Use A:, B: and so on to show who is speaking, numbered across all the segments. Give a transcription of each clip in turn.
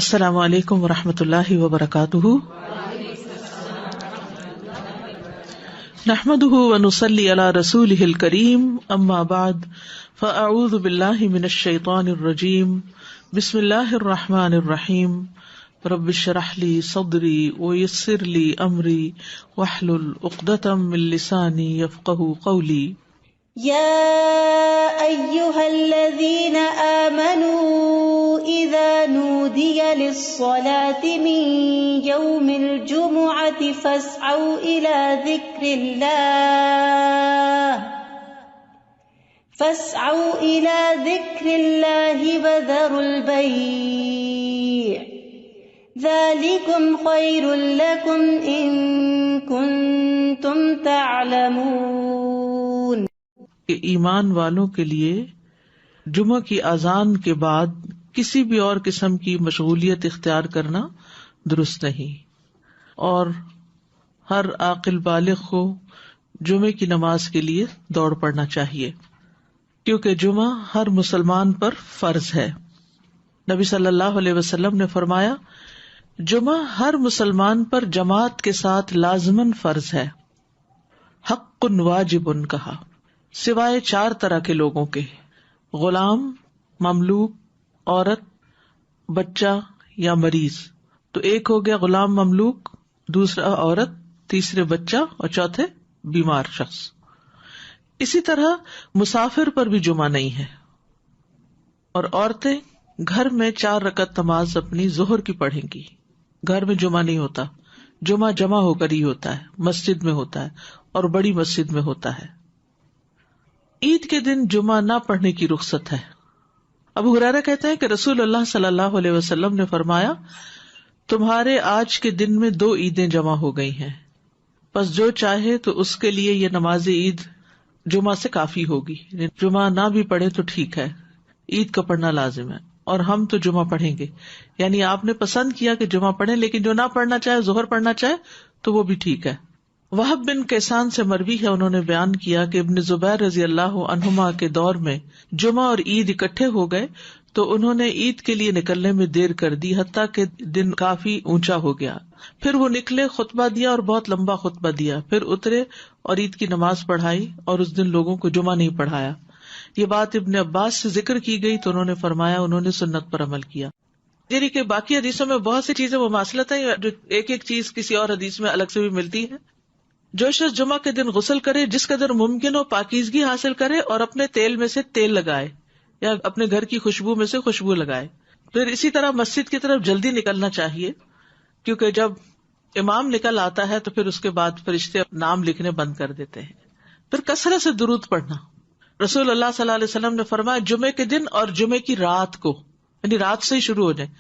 A: السلام علیکم ورحمۃ اللہ وبرکاتہ، نحمده ونصلی علی رسولہ الکریم، اما بعد فاعوذ باللہ من الشیطان الرجیم، بسم اللہ الرحمن الرحیم، رب اشرح لی صدری ویسر لی امری واحلل عقدۃ من لسانی یفقہوا قولی۔
B: يا أيها الذين آمنوا إذا نودي للصلاة من يوم الجمعة فاسعوا إلى ذكر الله وذروا البيع ذلكم خير لكم إن كنتم تعلمون۔
A: ایمان والوں کے لیے جمعہ کی اذان کے بعد کسی بھی اور قسم کی مشغولیت اختیار کرنا درست نہیں، اور ہر عاقل بالغ کو جمعے کی نماز کے لیے دوڑ پڑنا چاہیے، کیونکہ جمعہ ہر مسلمان پر فرض ہے۔ نبی صلی اللہ علیہ وسلم نے فرمایا، جمعہ ہر مسلمان پر جماعت کے ساتھ لازماً فرض ہے، حق واجب کہا، سوائے 4 طرح کے لوگوں کے: غلام، مملوک، عورت، بچہ یا مریض۔ تو ایک ہو گیا غلام مملوک، دوسرا عورت، تیسرے بچہ اور چوتھے بیمار شخص۔ اسی طرح مسافر پر بھی جمعہ نہیں ہے، اور عورتیں گھر میں 4 رکعت نماز اپنی ظہر کی پڑھیں گی۔ گھر میں جمعہ نہیں ہوتا، جمعہ جمع ہو کر ہی ہوتا ہے، مسجد میں ہوتا ہے، اور بڑی مسجد میں ہوتا ہے۔ عید کے دن جمعہ نہ پڑھنے کی رخصت ہے۔ ابو ہریرہ کہتے ہیں کہ رسول اللہ صلی اللہ علیہ وسلم نے فرمایا، تمہارے آج کے دن میں 2 عیدیں جمع ہو گئی ہیں، پس جو چاہے تو اس کے لیے یہ نماز عید جمعہ سے کافی ہوگی۔ جمعہ نہ بھی پڑھے تو ٹھیک ہے، عید کا پڑھنا لازم ہے، اور ہم تو جمعہ پڑھیں گے۔ یعنی آپ نے پسند کیا کہ جمعہ پڑھیں، لیکن جو نہ پڑھنا چاہے، ظہر پڑھنا چاہے تو وہ بھی ٹھیک ہے۔ وہب بن کیسان سے مروی ہے، انہوں نے بیان کیا کہ ابن زبیر رضی اللہ عنہما کے دور میں جمعہ اور عید اکٹھے ہو گئے تو انہوں نے عید کے لیے نکلنے میں دیر کر دی، حتیٰ کہ دن کافی اونچا ہو گیا۔ پھر وہ نکلے، خطبہ دیا اور بہت لمبا خطبہ دیا، پھر اترے اور عید کی نماز پڑھائی، اور اس دن لوگوں کو جمعہ نہیں پڑھایا۔ یہ بات ابن عباس سے ذکر کی گئی تو انہوں نے فرمایا انہوں نے سنت پر عمل کیا۔ یعنی کہ باقی حدیثوں میں بہت سی چیزیں مماثلت ہیں، جو ایک ایک چیز کسی اور حدیث میں الگ سے بھی ملتی ہے۔ جو شخص جمعہ کے دن غسل کرے، جس قدر ممکن ہو پاکیزگی حاصل کرے، اور اپنے تیل میں سے تیل لگائے یا اپنے گھر کی خوشبو میں سے خوشبو لگائے۔ پھر اسی طرح مسجد کی طرف جلدی نکلنا چاہیے، کیونکہ جب امام نکل آتا ہے تو پھر اس کے بعد فرشتے نام لکھنے بند کر دیتے ہیں۔ پھر کثرت سے درود پڑھنا۔ رسول اللہ صلی اللہ علیہ وسلم نے فرمایا، جمعے کے دن اور جمعے کی رات کو، یعنی رات سے ہی شروع ہو جائے۔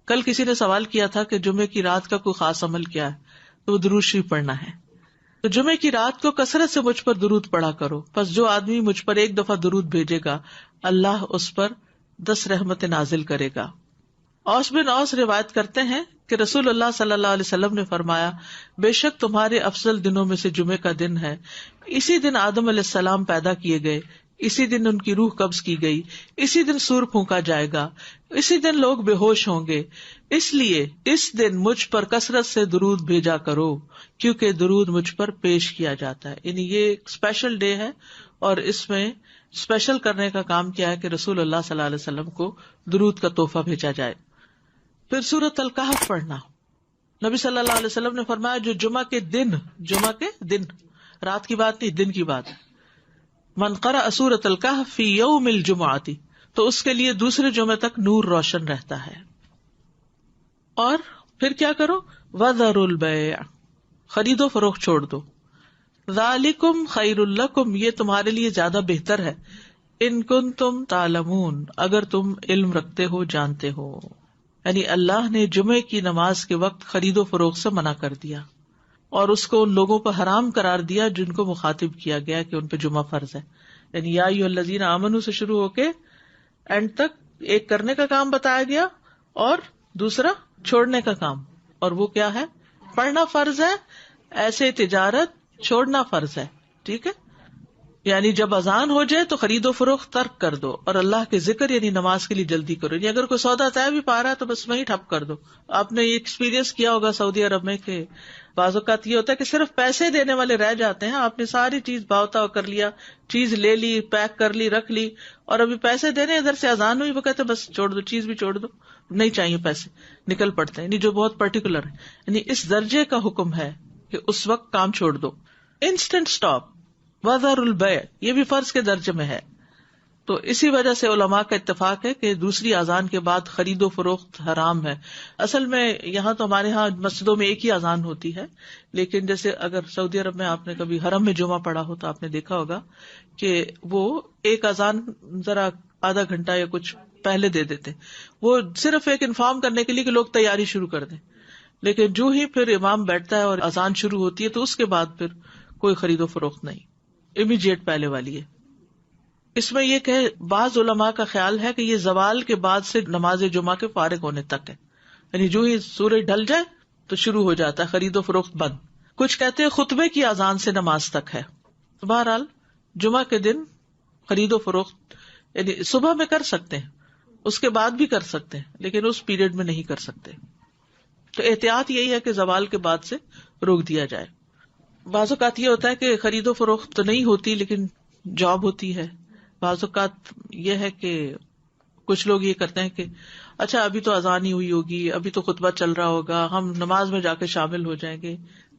A: کل کسی نے سوال کیا تھا کہ جمعے کی رات کا کوئی خاص عمل کیا ہے، تو وہ درود شریف پڑھنا ہے۔ تو جمعے کی رات کو کثرت سے مجھ پر درود پڑھا کرو، پس جو آدمی مجھ پر 1 دفعہ درود بھیجے گا، اللہ اس پر 10 رحمت نازل کرے گا۔ اوس بن اوس روایت کرتے ہیں کہ رسول اللہ صلی اللہ علیہ وسلم نے فرمایا، بے شک تمہارے افضل دنوں میں سے جمعے کا دن ہے۔ اسی دن آدم علیہ السلام پیدا کیے گئے، اسی دن ان کی روح قبض کی گئی، اسی دن سور پھونکا جائے گا، اسی دن لوگ بے ہوش ہوں گے، اس لیے اس دن مجھ پر کثرت سے درود بھیجا کرو، کیونکہ درود مجھ پر پیش کیا جاتا ہے۔ یعنی یہ ایک اسپیشل ڈے ہے، اور اس میں اسپیشل کرنے کا کام کیا ہے کہ رسول اللہ صلی اللہ علیہ وسلم کو درود کا تحفہ بھیجا جائے۔ پھر سورۃ الکہف پڑھنا۔ نبی صلی اللہ علیہ وسلم نے فرمایا، جو جمعہ کے دن، رات کی بات نہیں، دن کی بات، من قرأ سورۃ الکہف فی یوم الجمعۃ، تو اس کے لیے دوسرے جمعے تک نور روشن رہتا ہے۔ اور پھر کیا کرو، وذروا البیع، خرید و فروخت چھوڑ دو، ذالکم خیر لکم، یہ تمہارے لیے زیادہ بہتر ہے، ان کنتم تعلمون، اگر تم علم رکھتے ہو، جانتے ہو۔ یعنی اللہ نے جمعے کی نماز کے وقت خرید و فروخت سے منع کر دیا، اور اس کو ان لوگوں پر حرام قرار دیا جن کو مخاطب کیا گیا کہ ان پہ جمعہ فرض ہے۔ یعنی یا ایھا الذین آمنوا سے شروع ہو کے اینڈ تک ایک کرنے کا کام بتایا گیا اور دوسرا چھوڑنے کا کام، اور وہ کیا ہے؟ پڑھنا فرض ہے، ایسے تجارت چھوڑنا فرض ہے۔ ٹھیک ہے، یعنی جب اذان ہو جائے تو خرید و فروخت ترک کر دو اور اللہ کے ذکر یعنی نماز کے لیے جلدی کرو. یعنی اگر کوئی سودا طے بھی پا رہا ہے تو بس وہیں ٹھپ کر دو. آپ نے یہ ایکسپیرینس کیا ہوگا سعودی عرب میں کہ بعض اوقات یہ ہوتا ہے کہ صرف پیسے دینے والے رہ جاتے ہیں. آپ نے ساری چیز بھاؤتا کر لیا, چیز لے لی, پیک کر لی, رکھ لی, اور ابھی پیسے دینے ادھر سے اذان ہوئی, وہ کہتے بس چھوڑ دو, چیز بھی چھوڑ دو, نہیں چاہیے پیسے, نکل پڑتے ہیں. یعنی جو بہت پرٹیکولر ہے, یعنی اس درجے کا حکم ہے کہ اس وقت کام چھوڑ دو. انسٹنٹ اسٹاپ وذر البیع یہ بھی فرض کے درجے میں ہے. تو اسی وجہ سے علماء کا اتفاق ہے کہ دوسری اذان کے بعد خرید و فروخت حرام ہے. اصل میں یہاں تو ہمارے ہاں مسجدوں میں ایک ہی اذان ہوتی ہے, لیکن جیسے اگر سعودی عرب میں آپ نے کبھی حرم میں جمعہ پڑھا ہو تو آپ نے دیکھا ہوگا کہ وہ ایک اذان ذرا آدھا گھنٹہ یا کچھ پہلے دے دیتے, وہ صرف ایک انفارم کرنے کے لیے کہ لوگ تیاری شروع کر دیں. لیکن جو ہی پھر امام بیٹھتا ہے اور اذان شروع ہوتی ہے تو اس کے بعد پھر کوئی خرید و فروخت نہیں, امیڈیٹ پہلے والی ہے. اس میں یہ کہ بعض علماء کا خیال ہے کہ یہ زوال کے بعد سے نماز جمعہ کے فارغ ہونے تک ہے, یعنی جو ہی سورج ڈھل جائے تو شروع ہو جاتا ہے خرید و فروخت بند. کچھ کہتے ہیں خطبے کی اذان سے نماز تک ہے. بہرحال جمعہ کے دن خرید و فروخت یعنی صبح میں کر سکتے ہیں, اس کے بعد بھی کر سکتے ہیں, لیکن اس پیریڈ میں نہیں کر سکتے. تو احتیاط یہی ہے کہ زوال کے بعد سے روک دیا جائے. بعض اوقات یہ ہوتا ہے کہ خرید و فروخت تو نہیں ہوتی لیکن جاب ہوتی ہے. بعض اوقات یہ ہے کہ کچھ لوگ یہ کرتے ہیں کہ اچھا ابھی تو اذان ہی ہوئی ہوگی, ابھی تو خطبہ چل رہا ہوگا, ہم نماز میں جا کے شامل ہو جائیں گے.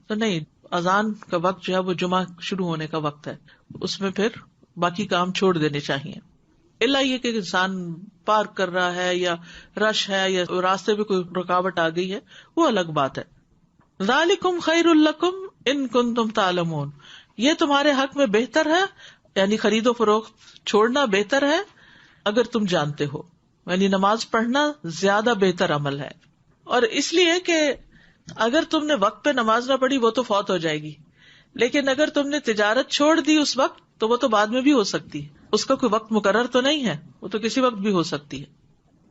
A: تو نہیں, اذان کا وقت جو ہے وہ جمعہ شروع ہونے کا وقت ہے, اس میں پھر باقی کام چھوڑ دینے چاہیے. الا یہ کہ انسان پارک کر رہا ہے یا رش ہے یا راستے میں کوئی رکاوٹ آ گئی ہے, وہ الگ بات ہے. ذالکم خیر لکم ان کنتم تعلمون, یہ تمہارے حق میں بہتر ہے, یعنی خرید و فروخت چھوڑنا بہتر ہے اگر تم جانتے ہو. یعنی نماز پڑھنا زیادہ بہتر عمل ہے. اور اس لیے کہ اگر تم نے وقت پہ نماز نہ پڑھی وہ تو فوت ہو جائے گی, لیکن اگر تم نے تجارت چھوڑ دی اس وقت تو وہ تو بعد میں بھی ہو سکتی ہے, اس کا کوئی وقت مقرر تو نہیں ہے, وہ تو کسی وقت بھی ہو سکتی ہے.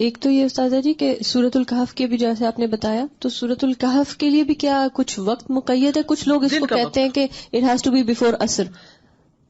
C: ایک تو یہ استاذہ جی کہ سورۃ الکہف کے بھی جیسے آپ نے بتایا, تو سورۃ الکہف کے لیے بھی کیا کچھ وقت مقید ہے؟ کچھ لوگ اس کو کہتے ہیں کہ it has to be before عصر.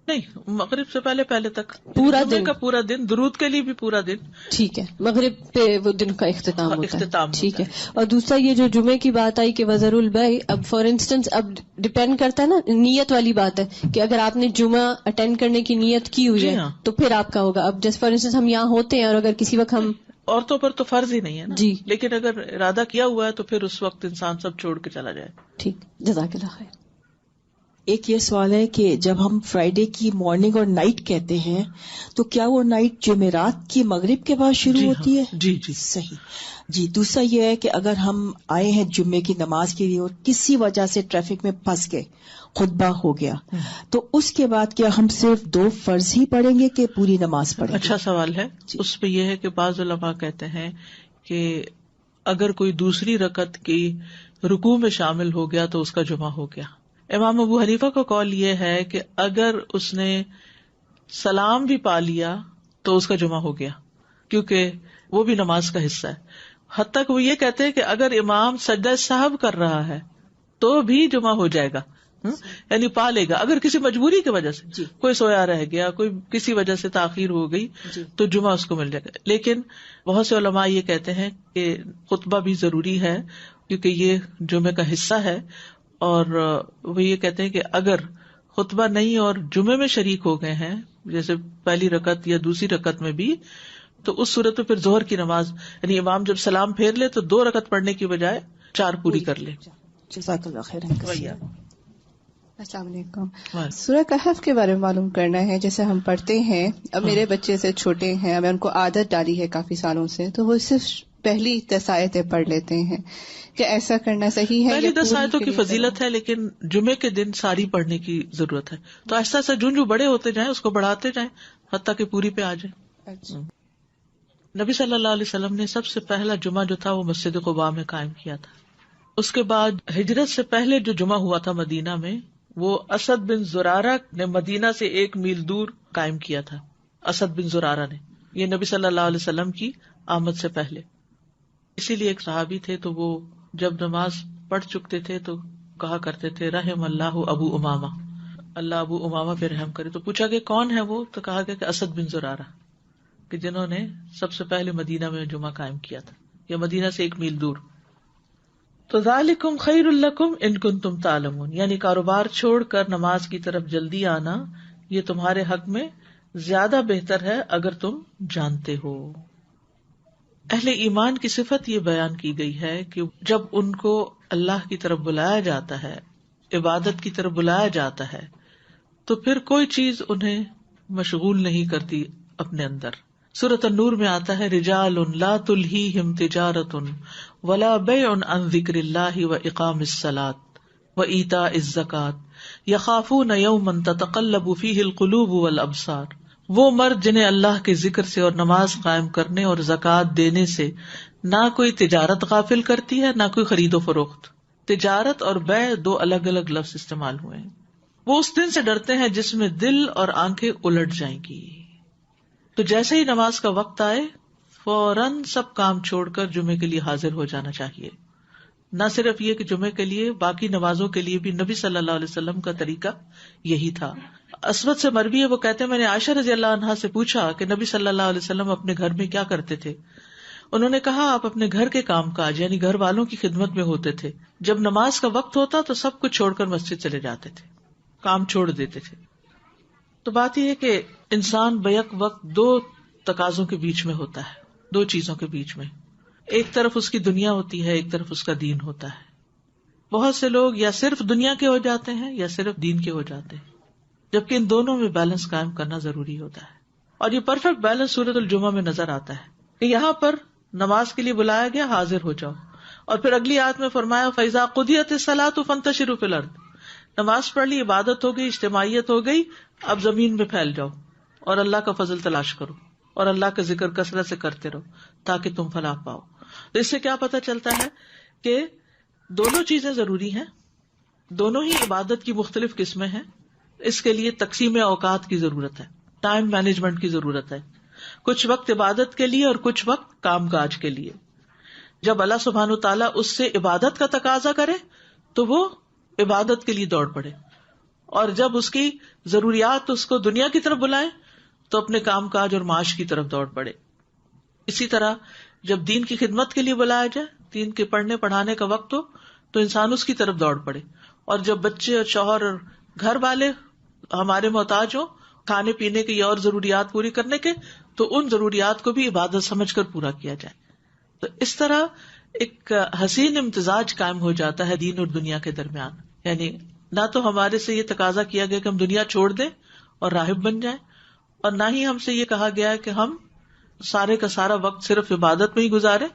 A: نہیں, مغرب سے پہلے تک
C: پورا دن
A: کا پورا دن, درود کے لیے بھی پورا دن.
C: ٹھیک ہے, مغرب پہ وہ دن کا اختتام ہوتا ہے. ٹھیک ہے. اور دوسرا یہ جو جمعے کی بات آئی کہ وذر البیع, اب فار انسٹنس اب ڈپینڈ کرتا ہے نا, نیت والی بات ہے کہ اگر آپ نے جمعہ اٹینڈ کرنے کی نیت کی ہوئی ہے تو پھر آپ کا ہوگا. اب جیسے فار انسٹنس ہم یہاں ہوتے ہیں اور اگر کسی وقت ہم,
A: عورتوں پر تو فرض ہی نہیں ہے نا
C: جی,
A: لیکن اگر ارادہ کیا ہوا ہے تو پھر اس وقت انسان سب چھوڑ کے چلا جائے.
C: ٹھیک, جزاک اللہ خیر.
D: ایک یہ سوال ہے کہ جب ہم فرائیڈے کی مارننگ اور نائٹ کہتے ہیں تو کیا وہ نائٹ جمعرات کی مغرب کے بعد شروع ہوتی ہے؟
A: جی
D: صحیح. جی, دوسرا یہ ہے کہ اگر ہم آئے ہیں جمعے کی نماز کے لیے اور کسی وجہ سے ٹریفک میں پھنس گئے, خطبہ ہو گیا, تو اس کے بعد کیا ہم صرف 2 فرض ہی پڑھیں گے کہ پوری نماز پڑھیں گے؟
A: اچھا سوال ہے. اس پہ یہ ہے کہ بعض علماء کہتے ہیں کہ اگر کوئی دوسری رکعت کی رکوع میں شامل ہو گیا تو اس کا جمعہ ہو گیا. امام ابو حنیفہ کا قول یہ ہے کہ اگر اس نے سلام بھی پا لیا تو اس کا جمعہ ہو گیا, کیونکہ وہ بھی نماز کا حصہ ہے. حتیٰ کہ وہ یہ کہتے ہیں کہ اگر امام سجدہ سہو کر رہا ہے تو بھی جمعہ ہو جائے گا, یعنی پا لے گا. اگر کسی مجبوری کی وجہ سے کوئی سویا رہ گیا, کوئی کسی وجہ سے تاخیر ہو گئی تو جمعہ اس کو مل جائے گا. لیکن بہت سے علماء یہ کہتے ہیں کہ خطبہ بھی ضروری ہے کیونکہ یہ جمعے کا حصہ ہے, اور وہ یہ کہتے ہیں کہ اگر خطبہ نہیں اور جمعے میں شریک ہو گئے ہیں جیسے پہلی رکعت یا دوسری رکعت میں بھی, تو اس صورت میں پھر ظہر کی نماز یعنی امام جب سلام پھیر لے تو 2 رکعت پڑھنے کی بجائے 4 پوری کر لے.
D: جزاک اللہ خیر.
E: السلام علیکم. سورہ کہف کے بارے میں معلوم کرنا ہے. جیسے ہم پڑھتے ہیں, اب میرے بچے سے چھوٹے ہیں, اب ان کو عادت ڈالی ہے کافی سالوں سے, تو وہ صرف پہلی 10 آیتیں پڑھ لیتے ہیں. کہ ایسا کرنا صحیح ہے؟
A: پہلی 10 آیتوں کی فضیلت ہے لیکن جمعے کے دن ساری پڑھنے کی ضرورت ہے, تو ایسا ایسا جو بڑے ہوتے جائیں اس کو بڑھاتے جائیں حتیٰ کہ پوری پہ آ جائے. نبی صلی اللہ علیہ وسلم نے سب سے پہلا جمعہ جو تھا وہ مسجد قباء میں قائم کیا تھا. اس کے بعد ہجرت سے پہلے جو جمعہ ہوا تھا مدینہ میں وہ اسد بن زرارہ نے مدینہ سے 1 میل دور قائم کیا تھا. اسد بن زرارہ نے, یہ نبی صلی اللہ علیہ وسلم کی آمد سے پہلے. اسی لیے ایک صحابی تھے تو وہ جب نماز پڑھ چکتے تھے تو کہا کرتے تھے رحم اللہ ابو امامہ, اللہ ابو امامہ پہ رحم کرے. تو پوچھا کہ کون ہے وہ؟ تو کہا گیا کہ اسد بن زرارہ، کہ جنہوں نے سب سے پہلے مدینہ میں جمعہ قائم کیا تھا، یا مدینہ سے 1 میل دور. تو ذالکم خیر لکم ان کنتم تعلمون، یعنی کاروبار چھوڑ کر نماز کی طرف جلدی آنا یہ تمہارے حق میں زیادہ بہتر ہے اگر تم جانتے ہو. اہل ایمان کی صفت یہ بیان کی گئی ہے کہ جب ان کو اللہ کی طرف بلایا جاتا ہے، عبادت کی طرف بلایا جاتا ہے، تو پھر کوئی چیز انہیں مشغول نہیں کرتی اپنے اندر. سورۃ النور میں آتا ہے رجال لا تلہیہم تجارۃ ولا بیع عن ذکر اللہ واقام الصلاۃ وایتاء الزکاۃ یخافون یوما تتقلب فیہ القلوب والابصار. وہ مرد جنہیں اللہ کے ذکر سے اور نماز قائم کرنے اور زکوٰۃ دینے سے نہ کوئی تجارت غافل کرتی ہے، نہ کوئی خرید و فروخت. تجارت اور بیع 2 الگ الگ لفظ استعمال ہوئے ہیں. وہ اس دن سے ڈرتے ہیں جس میں دل اور آنکھیں الٹ جائیں گی. تو جیسے ہی نماز کا وقت آئے فوراً سب کام چھوڑ کر جمعے کے لیے حاضر ہو جانا چاہیے. نہ صرف یہ کہ جمعے کے لیے، باقی نمازوں کے لیے بھی نبی صلی اللہ علیہ وسلم کا طریقہ یہی تھا. اسود سے مروی ہے، وہ کہتے ہیں میں نے عائشہ رضی اللہ عنہا سے پوچھا کہ نبی صلی اللہ علیہ وسلم اپنے گھر میں کیا کرتے تھے. انہوں نے کہا آپ اپنے گھر کے کام کاج یعنی گھر والوں کی خدمت میں ہوتے تھے. جب نماز کا وقت ہوتا تو سب کچھ چھوڑ کر مسجد چلے جاتے تھے، کام چھوڑ دیتے تھے. تو بات یہ ہے کہ انسان بیک وقت 2 تقاضوں کے بیچ میں ہوتا ہے، 2 چیزوں کے بیچ میں. ایک طرف اس کی دنیا ہوتی ہے، ایک طرف اس کا دین ہوتا ہے. بہت سے لوگ یا صرف دنیا کے ہو جاتے ہیں یا صرف دین کے ہو جاتے ہیں، جبکہ ان دونوں میں بیلنس قائم کرنا ضروری ہوتا ہے. اور یہ پرفیکٹ بیلنس سورۃ الجمعہ میں نظر آتا ہے کہ یہاں پر نماز کے لیے بلایا گیا، حاضر ہو جاؤ. اور پھر اگلی آیت میں فرمایا فَإِذَا قُضِيَتِ الصَّلَاةُ فَانتَشِرُوا فِي الْأَرْضِ. نماز پڑھ لی، عبادت ہو گئی، اجتماعیت ہو گئی، اب زمین میں پھیل جاؤ اور اللہ کا فضل تلاش کرو اور اللہ کا ذکر کثرت سے کرتے رہو تاکہ تم فلاح پاؤ. تو اس سے کیا پتہ چلتا ہے کہ دونوں چیزیں ضروری ہیں، دونوں ہی عبادت کی مختلف قسمیں ہیں. اس کے لیے تقسیم اوقات کی ضرورت ہے، ٹائم مینجمنٹ کی ضرورت ہے. کچھ وقت عبادت کے لیے اور کچھ وقت کام کاج کے لیے. جب اللہ سبحانہ وتعالیٰ اس سے عبادت کا تقاضا کرے تو وہ عبادت کے لیے دوڑ پڑے، اور جب اس کی ضروریات اس کو دنیا کی طرف بلائیں تو اپنے کام کاج اور معاش کی طرف دوڑ پڑے. اسی طرح جب دین کی خدمت کے لیے بلایا جائے، دین کے پڑھنے پڑھانے کا وقت ہو تو انسان اس کی طرف دوڑ پڑے. اور جب بچے اور شوہر اور گھر والے ہمارے محتاج ہوں کھانے پینے کی اور ضروریات پوری کرنے کے، تو ان ضروریات کو بھی عبادت سمجھ کر پورا کیا جائے. تو اس طرح ایک حسین امتزاج قائم ہو جاتا ہے دین اور دنیا کے درمیان. یعنی نہ تو ہمارے سے یہ تقاضا کیا گیا کہ ہم دنیا چھوڑ دیں اور راہب بن جائیں، اور نہ ہی ہم سے یہ کہا گیا ہے کہ ہم سارے کا سارا وقت صرف عبادت میں ہی گزاریں.